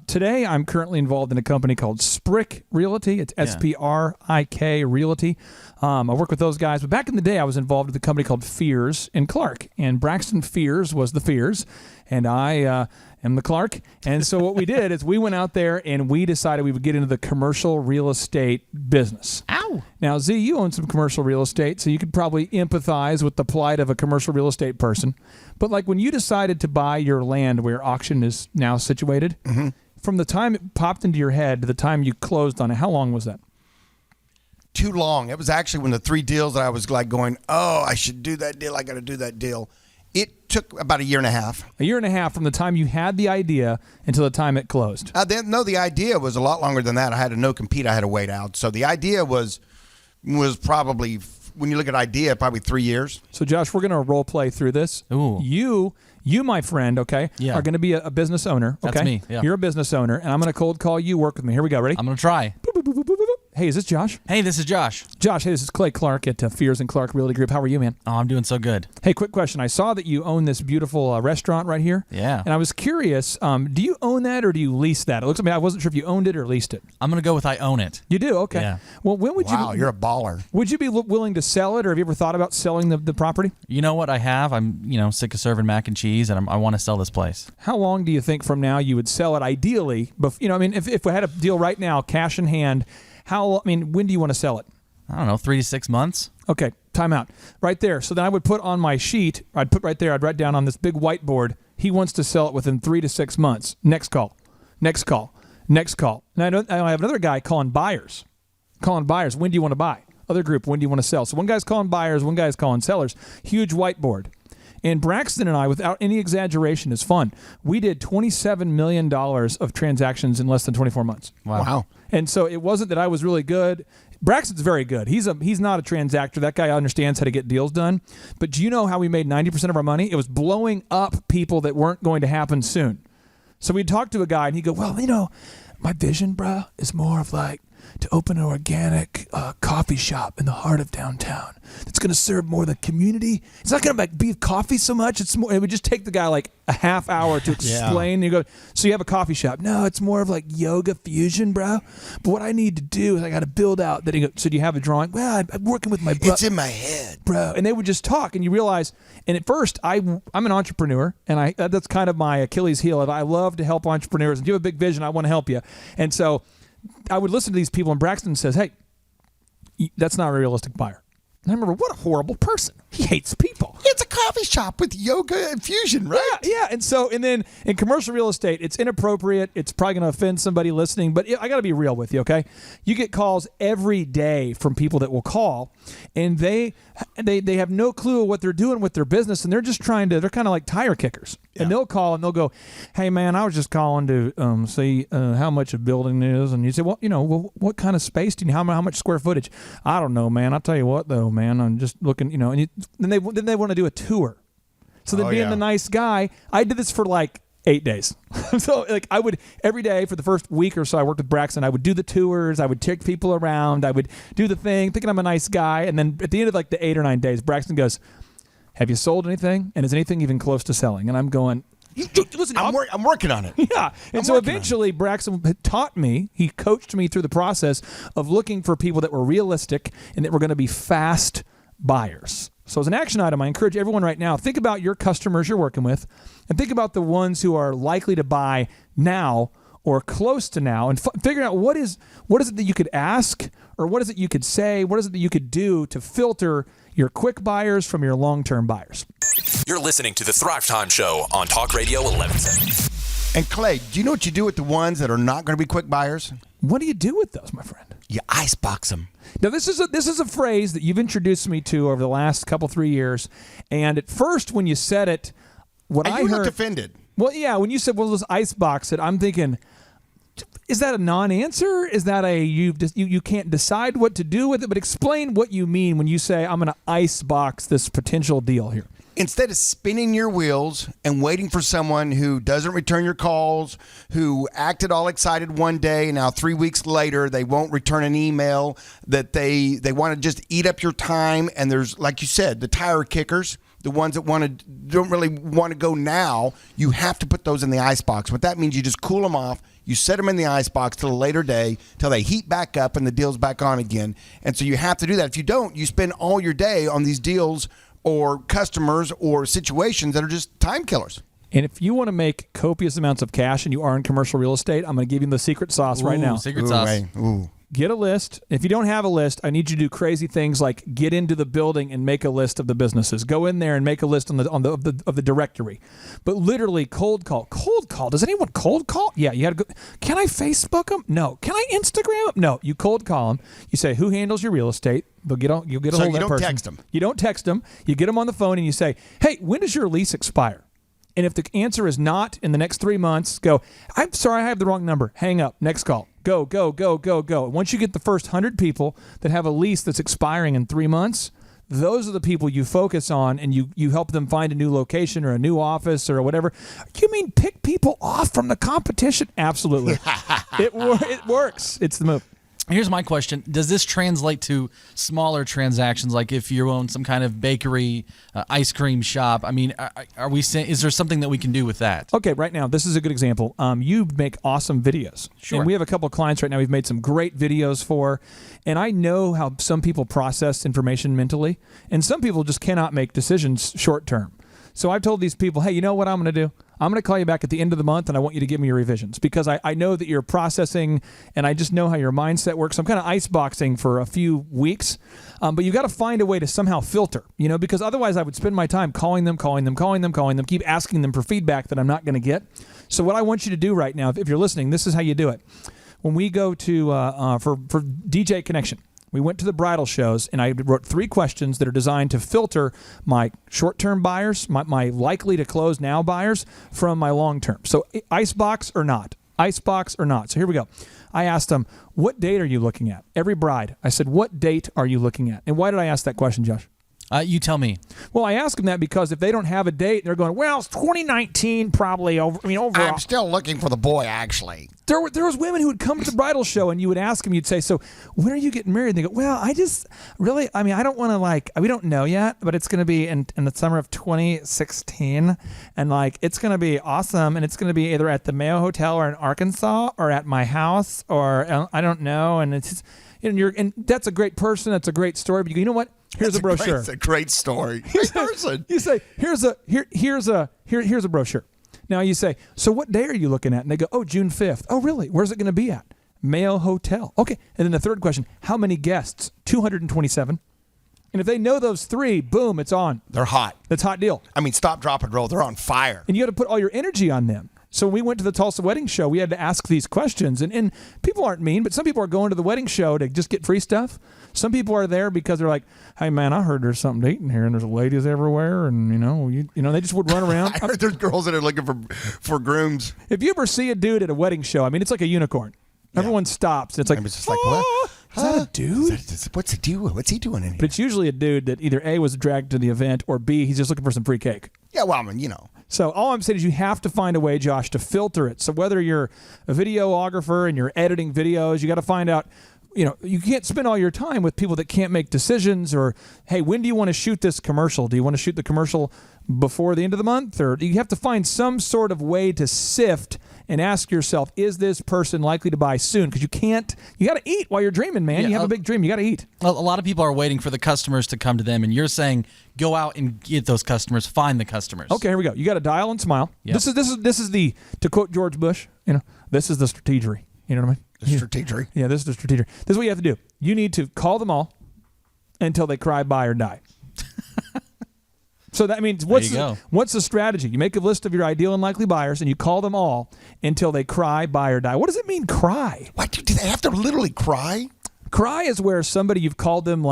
today I'm currently involved in a company called Sprik Realty. It's SPRIK Realty. I work with those guys. But back in the day, I was involved with a company called Fears in Clark. And Braxton Fears was the Fears, and I am the Clark. And so what we did is we went out there and we decided we would get into the commercial real estate business. Ow! Now, Z, you own some commercial real estate, so you could probably empathize with the plight of a commercial real estate person. But like when you decided to buy your land where auction is now situated, from the time it popped into your head to the time you closed on it, how long was that? too long. It was actually when the 3 deals that I was like going, oh, I should do that deal. I got to do that deal. It took about a year and a half. A year and a half from the time you had the idea until the time it closed. The idea was a lot longer than that. I had a no compete. I had to wait out. So the idea was probably, when you look at idea, probably 3 years. So Josh, we're going to role play through this. Ooh. You, my friend, okay, Yeah. are going to be a business owner. Okay? That's me, yeah. You're a business owner, and I'm going to cold call you. Work with me. Here we go. Ready? I'm going to try. Hey, is this Josh? Hey, this is Josh. Josh, hey, this is Clay Clark at Fears and Clark Realty Group. How are you, man? Oh, I'm doing so good. Hey, quick question. I saw that you own this beautiful restaurant right here. Yeah. And I was curious, do you own that or do you lease that? It looks like I wasn't sure if you owned it or leased it. I'm going to go with I own it. You do? Okay. Yeah. Well, when would Wow, you... you're a baller. Would you be willing to sell it, or have you ever thought about selling the property? You know what I have? I'm, sick of serving mac and cheese, and I want to sell this place. How long do you think from now you would sell it ideally? If we had a deal right now, cash in hand, when do you want to sell it? I don't know, 3 to 6 months. Okay, time out. Right there. So then I would put on my sheet, I'd write down on this big whiteboard, he wants to sell it within 3 to 6 months. Next call. Next call. Next call. And I have another guy calling buyers. When do you want to buy? Other group, when do you want to sell? So one guy's calling buyers, one guy's calling sellers. Huge whiteboard. And Braxton and I, without any exaggeration, is fun. We did $27 million of transactions in less than 24 months. Wow. And so it wasn't that I was really good. Braxton's very good. He's not a transactor. That guy understands how to get deals done. But do you know how we made 90% of our money? It was blowing up people that weren't going to happen soon. So we'd talk to a guy and he'd go, well, my vision, bro, is more of like to open an organic coffee shop in the heart of downtown. It's going to serve more the community. It's not going to be coffee so much. It's more. It would just take the guy like a half hour to explain. Yeah. You go, so you have a coffee shop? No, it's more of like yoga fusion, bro. But what I need to do is I got to build out that. So do you have a drawing? Well, I'm working with my bro. It's in my head, bro. And they would just talk, and you realize. And at first, I'm an entrepreneur, and that's kind of my Achilles heel. I love to help entrepreneurs. And you have a big vision, I want to help you. And so I would listen to these people, and Braxton says, hey, that's not a realistic buyer. And I remember, what a horrible person. He hates people. It's a coffee shop with yoga and fusion, right? Yeah. And then in commercial real estate, it's inappropriate. It's probably going to offend somebody listening, but I got to be real with you, okay? You get calls every day from people that will call, and they have no clue what they're doing with their business, and they're just they're kind of like tire kickers. Yeah. And they'll call and they'll go, hey, man, I was just calling to see how much a building is. And you say, well, what kind of space do you need? How much square footage? I don't know, man. I'll tell you what, though, man. I'm just looking, and then they want to do a tour. So then being the nice guy, I did this for like 8 days. So like I would every day for the first week or so I worked with Braxton. I would do the tours. I would take people around. I would do the thing, thinking I'm a nice guy. And then at the end of like the 8 or 9 days, Braxton goes, have you sold anything? And is anything even close to selling? And I'm going, listen, I'm working on it. Yeah. And so eventually Braxton taught me, he coached me through the process of looking for people that were realistic and that were going to be fast buyers. So as an action item, I encourage everyone right now, think about your customers you're working with and think about the ones who are likely to buy now or close to now and figure out what is it that you could ask or what is it you could say, what is it that you could do to filter your quick buyers from your long-term buyers. You're listening to the Thrivetime Show on Talk Radio 1110. And Clay, do you know what you do with the ones that are not going to be quick buyers? What do you do with those, my friend? You icebox them. Now, this is a phrase that you've introduced me to over the last 3 years. And at first, when you said it, you looked offended. Well, yeah, when you said, well, let's icebox it, I'm thinking, is that a non-answer? Is that you can't decide what to do with it? But explain what you mean when you say, I'm going to icebox this potential deal here. Instead of spinning your wheels and waiting for someone who doesn't return your calls, who acted all excited one day, and now 3 weeks later they won't return an email, that they want to just eat up your time, and there's, like you said, the tire kickers, the ones that don't really want to go now, you have to put those in the icebox. What that means, you just cool them off, you set them in the icebox till a later day, till they heat back up and the deal's back on again. And so you have to do that. If you don't, you spend all your day on these deals or customers or situations that are just time killers. And if you want to make copious amounts of cash and you are in commercial real estate, I'm going to give you the secret sauce right now. Secret sauce. Ooh. get a list. If you don't have a list, I need you to do crazy things like get into the building and make a list of the businesses. Go in there and make a list of the directory. But literally cold call. Cold call. Does anyone cold call? Yeah, you got to go. Can I Facebook them? No. Can I Instagram them? No. You cold call them. You say, who handles your real estate? You'll get a hold of that person. So you don't text them. You don't text them. You get them on the phone and you say, hey, when does your lease expire? And if the answer is not in the next 3 months, go, I'm sorry, I have the wrong number. Hang up. Next call. Go, go, go, go, go. Once you get the first 100 people that have a lease that's expiring in 3 months, those are the people you focus on, and you help them find a new location or a new office or whatever. You mean pick people off from the competition? Absolutely. It works. It's the move. Here's my question. Does this translate to smaller transactions, like if you own some kind of bakery, ice cream shop? I mean, are we saying, is there something that we can do with that? Okay, right now, this is a good example. You make awesome videos. Sure. And we have a couple of clients right now we've made some great videos for, and I know how some people process information mentally, and some people just cannot make decisions short term. So I've told these people, hey, you know what I'm going to do? I'm going to call you back at the end of the month, and I want you to give me your revisions because I know that you're processing, and I just know how your mindset works. I'm kind of iceboxing for a few weeks, but you got to find a way to somehow filter, because otherwise I would spend my time calling them, keep asking them for feedback that I'm not going to get. So what I want you to do right now, if you're listening, this is how you do it. When we go to for DJ Connection, we went to the bridal shows, and I wrote 3 questions that are designed to filter my short-term buyers, my likely-to-close now buyers, from my long-term. So icebox or not? Icebox or not? So here we go. I asked them, what date are you looking at? Every bride. I said, what date are you looking at? And why did I ask that question, Josh? You tell me. Well, I ask them that because if they don't have a date, they're going, well, it's 2019 probably. Overall. I'm still looking for the boy, actually. There was women who would come to the bridal show, and you would ask them, you'd say, so when are you getting married? And they go, well, I don't want to, we don't know yet, but it's going to be in the summer of 2016, and it's going to be awesome, and it's going to be either at the Mayo Hotel or in Arkansas or at my house, or I don't know, and it's just, and that's a great person, that's a great story, but you go, you know what? Here's a brochure. It's a great story. Great person. You say, here's a brochure. Now you say, so what day are you looking at? And they go, oh, June 5th. Oh, really? Where's it going to be at? Mayo Hotel. Okay. And then the third question, how many guests? 227. And if they know those 3, boom, it's on. They're hot. That's a hot deal. I mean, stop, drop, and roll. They're on fire. And you got to put all your energy on them. So when we went to the Tulsa wedding show, we had to ask these questions. And people aren't mean, but some people are going to the wedding show to just get free stuff. Some people are there because they're like, hey, man, I heard there's something to eat in here, and there's ladies everywhere. And, they just would run around. I heard there's girls that are looking for grooms. If you ever see a dude at a wedding show, I mean, it's like a unicorn. Yeah. Everyone stops. It's like, it's just like, what? Is that a dude? What's he doing? What's he doing in here? But it's usually a dude that either A, was dragged to the event, or B, he's just looking for some free cake. Yeah, well, I mean, So all I'm saying is you have to find a way, Josh, to filter it. So whether you're a videographer and you're editing videos, you got to find out, you can't spend all your time with people that can't make decisions, or, hey, when do you want to shoot this commercial? Do you want to shoot the commercial before the end of the month? Or you have to find some sort of way to sift and ask yourself, is this person likely to buy soon? Because you got to eat while you're dreaming, man. Yeah, you have a big dream. You got to eat. A lot of people are waiting for the customers to come to them, and you're saying go out and get those customers, find the customers. Okay, here we go. You got to dial and smile. Yep. This is the, to quote George Bush, this is the strategery. You know what I mean? The strategery. Yeah, this is the strategery. This is what you have to do. You need to call them all until they cry, buy, or die. So that means what's the strategy? You make a list of your ideal and likely buyers, and you call them all until they cry, buy, or die. What does it mean, cry? What, do they have to literally cry? Cry is where somebody, you've called them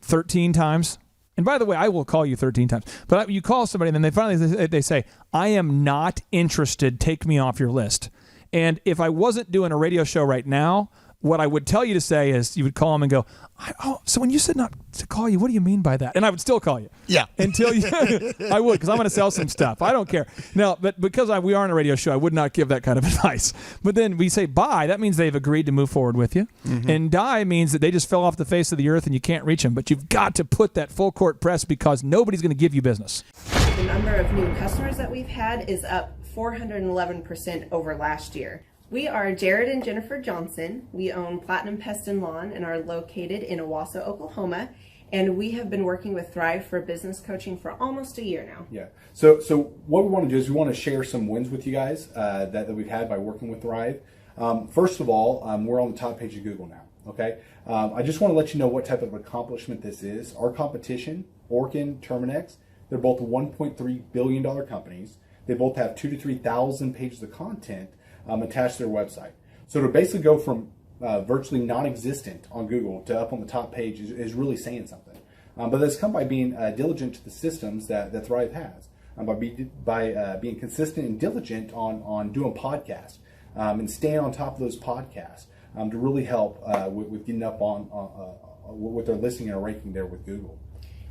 13 times. And by the way, I will call you 13 times. But you call somebody, and then they say, I am not interested. Take me off your list. And if I wasn't doing a radio show right now, what I would tell you to say is you would call them and go, so when you said not to call you, what do you mean by that? And I would still call you. Yeah. Until I would, because I'm going to sell some stuff. I don't care. No, but because we are on a radio show, I would not give that kind of advice. But then we say bye. That means they've agreed to move forward with you. Mm-hmm. And die means that they just fell off the face of the earth and you can't reach them. But you've got to put that full court press because nobody's going to give you business. The number of new customers that we've had is up 411% over last year. We are Jared and Jennifer Johnson. We own Platinum Pest and Lawn and are located in Owasso, Oklahoma. And we have been working with Thrive for business coaching for almost a year now. Yeah. So what we want to do is we want to share some wins with you guys that we've had by working with Thrive. First of all, we're on the top page of Google now. Okay, I just want to let you know what type of accomplishment this is. Our competition, Orkin, Terminex, they're both $1.3 billion companies. They both have 2,000 to 3,000 pages of content attached to their website. So to basically go from virtually non-existent on Google to up on the top page is really saying something. But that's come by being diligent to the systems that Thrive has, by being consistent and diligent on doing podcasts and staying on top of those podcasts to really help with getting up on with their listing and ranking there with Google.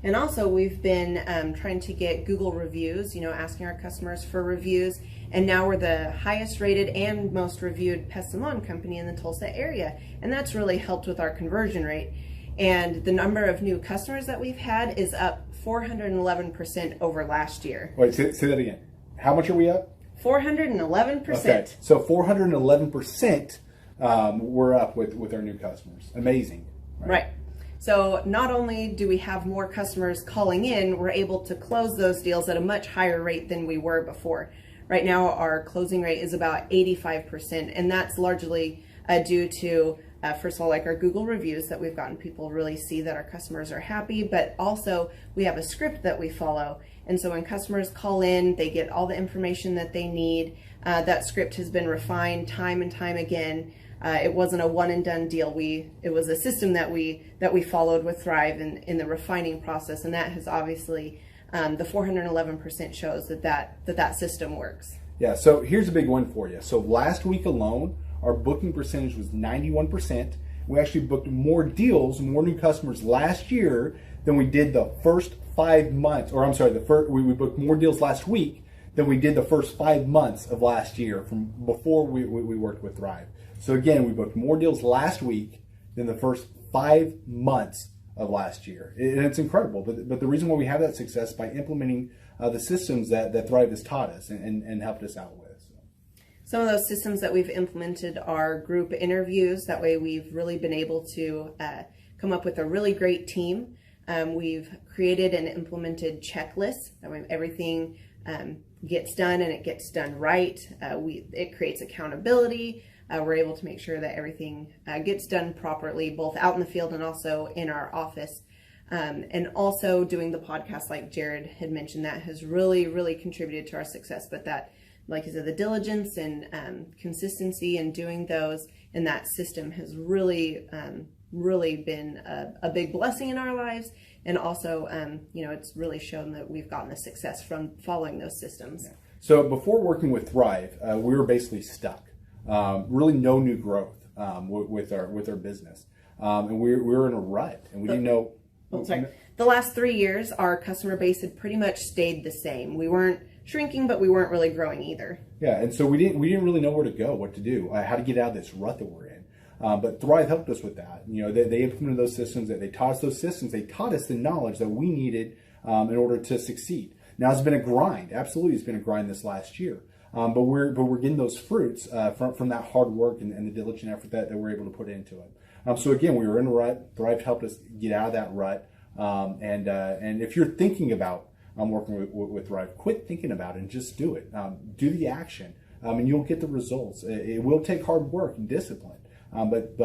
And also, we've been trying to get Google reviews, asking our customers for reviews. And now we're the highest rated and most reviewed pest and lawn company in the Tulsa area. And that's really helped with our conversion rate. And the number of new customers that we've had is up 411% over last year. Wait, say that again. How much are we up? 411%. Okay, so 411% we're up with our new customers. Amazing. Right. So not only do we have more customers calling in, we're able to close those deals at a much higher rate than we were before. Right now, our closing rate is about 85%, and that's largely due to, first of all, like our Google reviews that we've gotten people really see that our customers are happy, but also we have a script that we follow. And so when customers call in, they get all the information that they need. That script has been refined time and time again. It wasn't a one and done deal. It was a system that we followed with Thrive in the refining process, and that has obviously the 411% shows that system works. Yeah. So here's a big one for you. So last week alone, our booking percentage was 91%. We actually booked more deals, more new customers last year than we did the first 5 months. Or I'm sorry, we booked more deals last week than we did the first 5 months of last year from before we worked with Thrive. So again, we booked more deals last week than the first 5 months of last year. And it's incredible. But the reason why we have that success is by implementing the systems that Thrive has taught us and helped us out with. So. Some of those systems that we've implemented are group interviews. That way we've really been able to come up with a really great team. We've created and implemented checklists. That way everything gets done and it gets done right. It creates accountability. We're able to make sure that everything gets done properly, both out in the field and also in our office. And also doing the podcast, like Jared had mentioned, that has really, really contributed to our success. But that, like I said, the diligence and consistency in doing those and that system has really, really been a big blessing in our lives. And also, it's really shown that we've gotten the success from following those systems. Yeah. So before working with Thrive, we were basically stuck. Really no new growth with our business, and we were in a rut, and we didn't know. The last 3 years, our customer base had pretty much stayed the same. We weren't shrinking, but we weren't really growing either. Yeah, and so we didn't really know where to go, what to do, how to get out of this rut that we're in. But Thrive helped us with that. They implemented those systems. They taught us those systems. They taught us the knowledge that we needed in order to succeed. Now it's been a grind. Absolutely, it's been a grind this last year. But we're getting those fruits from that hard work and the diligent effort that we're able to put into it. So again, we were in a rut. Thrive helped us get out of that rut. And if you're thinking about working with Thrive, quit thinking about it and just do it. Do the action, and you'll get the results. It will take hard work and discipline, but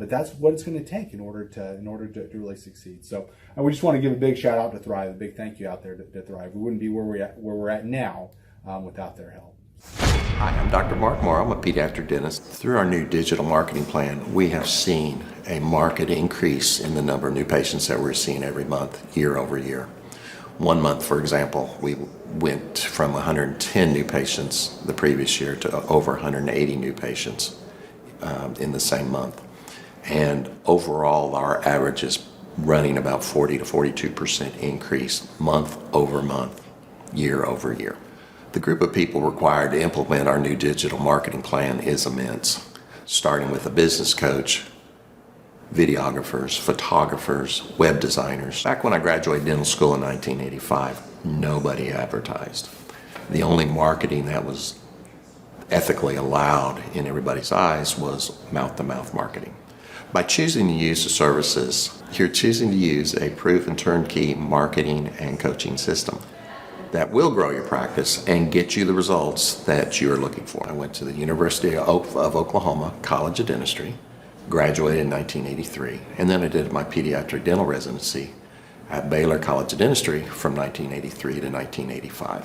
that's what it's going to take in order to really succeed. So we just want to give a big shout out to Thrive, a big thank you out there to Thrive. We wouldn't be where we're at now without their help. Hi, I'm Dr. Mark Moore. I'm a pediatric dentist. Through our new digital marketing plan, we have seen a marked increase in the number of new patients that we're seeing every month, year over year. 1 month, for example, we went from 110 new patients the previous year to over 180 new patients in the same month. And overall, our average is running about 40 to 42% increase month over month, year over year. The group of people required to implement our new digital marketing plan is immense, starting with a business coach, videographers, photographers, web designers. Back when I graduated dental school in 1985, nobody advertised. The only marketing that was ethically allowed in everybody's eyes was mouth-to-mouth marketing. By choosing to use the services, you're choosing to use a proven turnkey marketing and coaching system. that will grow your practice and get you the results that you're looking for. I went to the University of Oklahoma College of Dentistry, graduated in 1983, and then I did my pediatric dental residency at Baylor College of Dentistry from 1983 to 1985.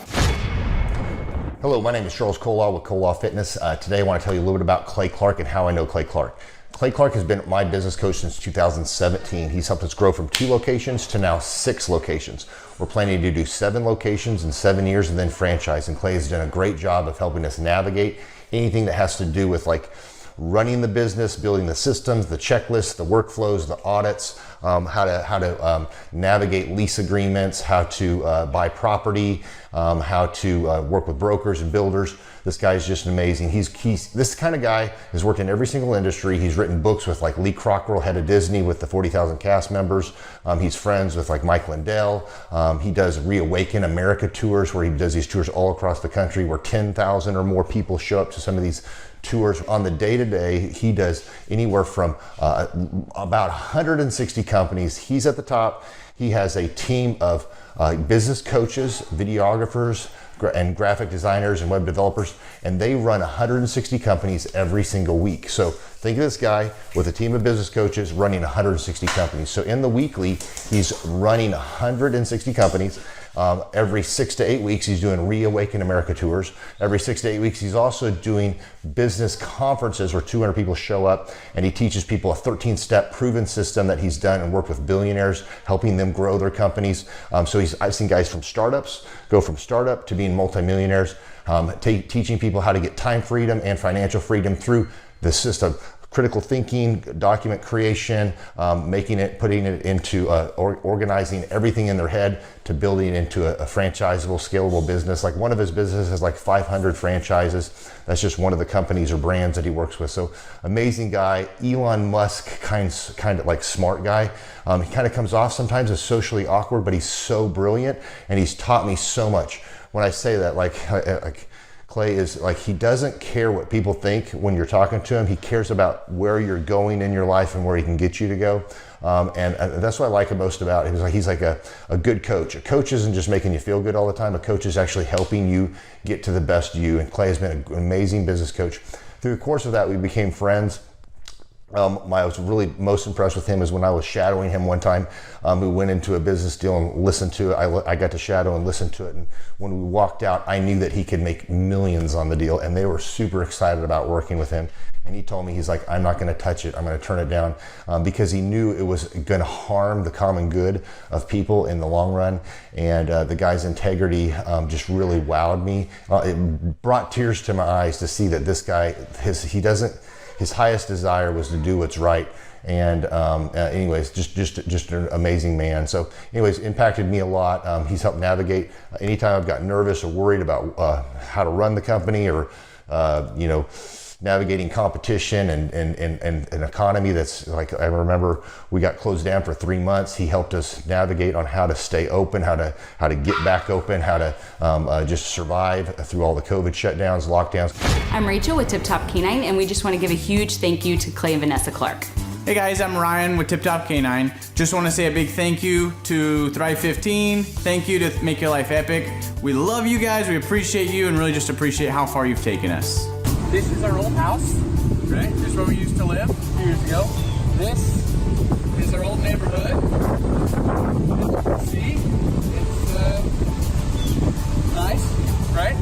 Hello, my name is Charles Colaw with Colaw Fitness. Today I want to tell you a little bit about Clay Clark and how I know Clay Clark. Clay Clark has been my business coach since 2017. He's helped us grow from 2 locations to now 6 locations. We're planning to do 7 locations in 7 years and then franchise. And Clay has done a great job of helping us navigate anything that has to do with like running the business, building the systems, the checklists, the workflows, the audits, how to navigate lease agreements, how to buy property, how to work with brokers and builders. This guy is just amazing. He's this kind of guy has worked in every single industry. He's written books with like Lee Cockrell, head of Disney, with the 40,000 cast members. He's friends with like Mike Lindell. He does Reawaken America tours, where he does these tours all across the country, where 10,000 or more people show up to some of these tours. On the day-to-day, he does anywhere from about 160 companies. He's at the top. He has a team of business coaches, videographers, and graphic designers and web developers, and they run 160 companies every single week. So think of this guy with a team of business coaches running 160 companies. So in the weekly, he's running 160 companies. Every 6 to 8 weeks, he's doing Reawaken America tours. Every 6 to 8 weeks, he's also doing business conferences where 200 people show up, and he teaches people a 13-step proven system that he's done and worked with billionaires, helping them grow their companies. So I've seen guys from startups go from startup to being multimillionaires, teaching people how to get time freedom and financial freedom through the system. Critical thinking, document creation, putting it into organizing everything in their head to building it into a franchisable, scalable business. Like one of his businesses has like 500 franchises. That's just one of the companies or brands that he works with. So amazing guy. Elon Musk kind of like smart guy. He kind of comes off sometimes as socially awkward, but he's so brilliant, and he's taught me so much. When I say that, like Clay is like, he doesn't care what people think when you're talking to him. He cares about where you're going in your life and where he can get you to go. And that's what I like him most about him. He's like a good coach. A coach isn't just making you feel good all the time. A coach is actually helping you get to the best you. And Clay has been an amazing business coach. Through the course of that, we became friends. I was really most impressed with him is when I was shadowing him one time. We went into a business deal and listened to it. I got to shadow and listen to it. And when we walked out, I knew that he could make millions on the deal, and they were super excited about working with him. And he told me, he's like, I'm not going to touch it. I'm going to turn it down, because he knew it was going to harm the common good of people in the long run. And the guy's integrity just really wowed me. It brought tears to my eyes to see that this guy, his highest desire was to do what's right. And anyways, just an amazing man. So anyways, impacted me a lot. He's helped navigate anytime I've got nervous or worried about how to run the company, or navigating competition and an economy that's like, I remember we got closed down for 3 months. He helped us navigate on how to stay open, how to get back open, how to just survive through all the COVID shutdowns, lockdowns. I'm Rachel with Tip Top Canine, and we just want to give a huge thank you to Clay and Vanessa Clark. Hey guys, I'm Ryan with Tip Top Canine. Just want to say a big thank you to Thrive 15. Thank you to Make Your Life Epic. We love you guys, we appreciate you, and really just appreciate how far you've taken us. This is our old house, right? This is where we used to live a few years ago. This is our old neighborhood. See? It's nice, right?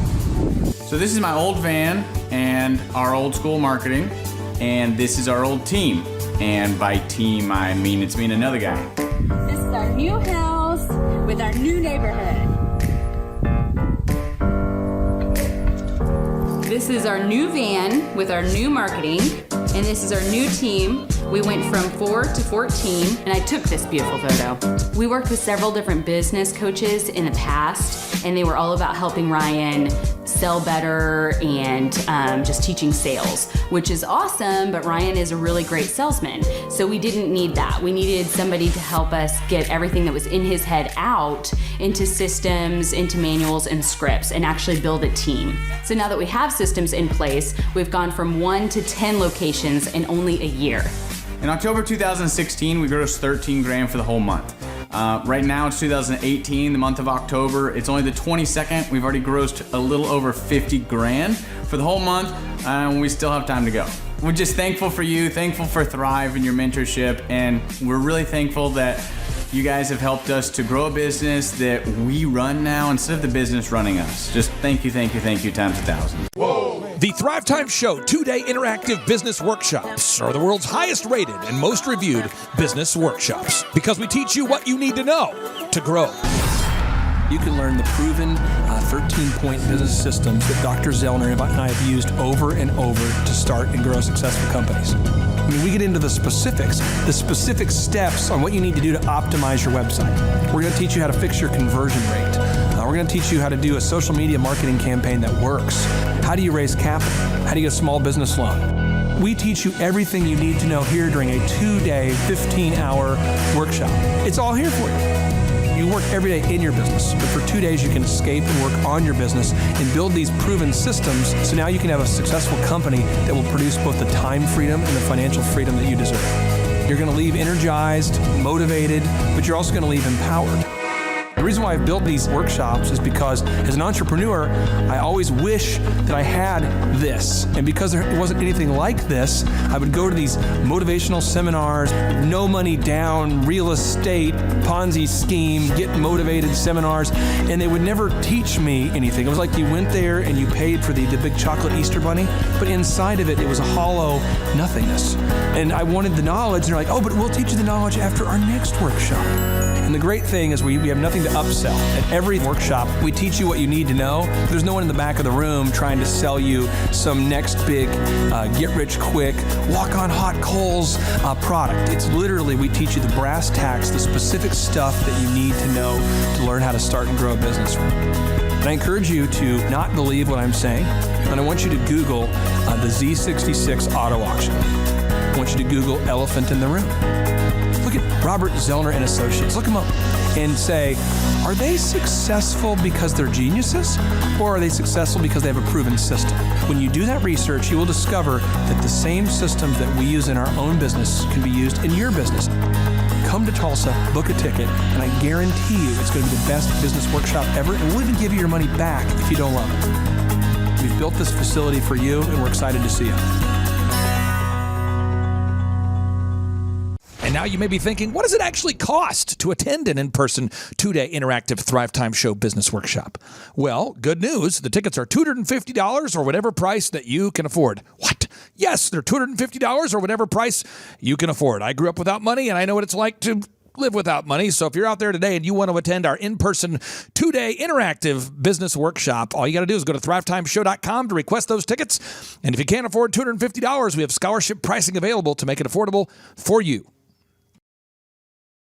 So this is my old van and our old school marketing, and this is our old team. And by team, I mean it's me and another guy. This is our new house with our new neighborhood. This is our new van with our new marketing, and this is our new team. We went from 4 to 14, and I took this beautiful photo. We worked with several different business coaches in the past, and they were all about helping Ryan sell better and just teaching sales, which is awesome, but Ryan is a really great salesman. So we didn't need that. We needed somebody to help us get everything that was in his head out into systems, into manuals and scripts, and actually build a team. So now that we have systems in place, we've gone from 1 to 10 locations in only a year. In October 2016, we grossed $13 grand for the whole month. Right now it's 2018, the month of October. It's only the 22nd. We've already grossed a little over 50 grand for the whole month, and we still have time to go. We're just thankful for you, thankful for Thrive and your mentorship, and we're really thankful that you guys have helped us to grow a business that we run now instead of the business running us. Just thank you times 1,000. The Thrivetime Show 2-day interactive business workshops are the world's highest rated and most reviewed business workshops because we teach you what you need to know to grow. You can learn the proven 13-point business systems that Dr. Zellner and I have used over and over to start and grow successful companies. I mean, we get into the specific steps on what you need to do to optimize your website. We're going to teach you how to fix your conversion rate. We're going to teach you how to do a social media marketing campaign that works. How do you raise capital? How do you get a small business loan? We teach you everything you need to know here during a 2-day, 15-hour workshop. It's all here for you. You work every day in your business, but for 2 days you can escape and work on your business and build these proven systems so now you can have a successful company that will produce both the time freedom and the financial freedom that you deserve. You're going to leave energized, motivated, but you're also going to leave empowered. The reason why I've built these workshops is because as an entrepreneur, I always wish that I had this. And because there wasn't anything like this, I would go to these motivational seminars, no money down, real estate, Ponzi scheme, get motivated seminars, and they would never teach me anything. It was like you went there and you paid for the big chocolate Easter bunny, but inside of it was a hollow nothingness. And I wanted the knowledge, and they're like, oh, but we'll teach you the knowledge after our next workshop. And the great thing is we have nothing to upsell. At every workshop, we teach you what you need to know. There's no one in the back of the room trying to sell you some next big get-rich-quick, walk-on-hot coals product. It's literally, we teach you the brass tacks, the specific stuff that you need to know to learn how to start and grow a business. And I encourage you to not believe what I'm saying, and I want you to Google the Z66 auto auction. I want you to Google elephant in the room. Look at Robert Zellner and Associates. Look them up and say, are they successful because they're geniuses, or are they successful because they have a proven system? When you do that research, you will discover that the same systems that we use in our own business can be used in your business. Come to Tulsa, book a ticket, and I guarantee you it's going to be the best business workshop ever, and we'll even give you your money back if you don't love it. We've built this facility for you, and we're excited to see you. And now you may be thinking, what does it actually cost to attend an in-person 2-day interactive Thrivetime Show business workshop? Well, good news. The tickets are $250 or whatever price that you can afford. What? Yes, they're $250 or whatever price you can afford. I grew up without money, and I know what it's like to live without money. So if you're out there today and you want to attend our in-person 2-day interactive business workshop, all you got to do is go to thrivetimeshow.com to request those tickets. And if you can't afford $250, we have scholarship pricing available to make it affordable for you.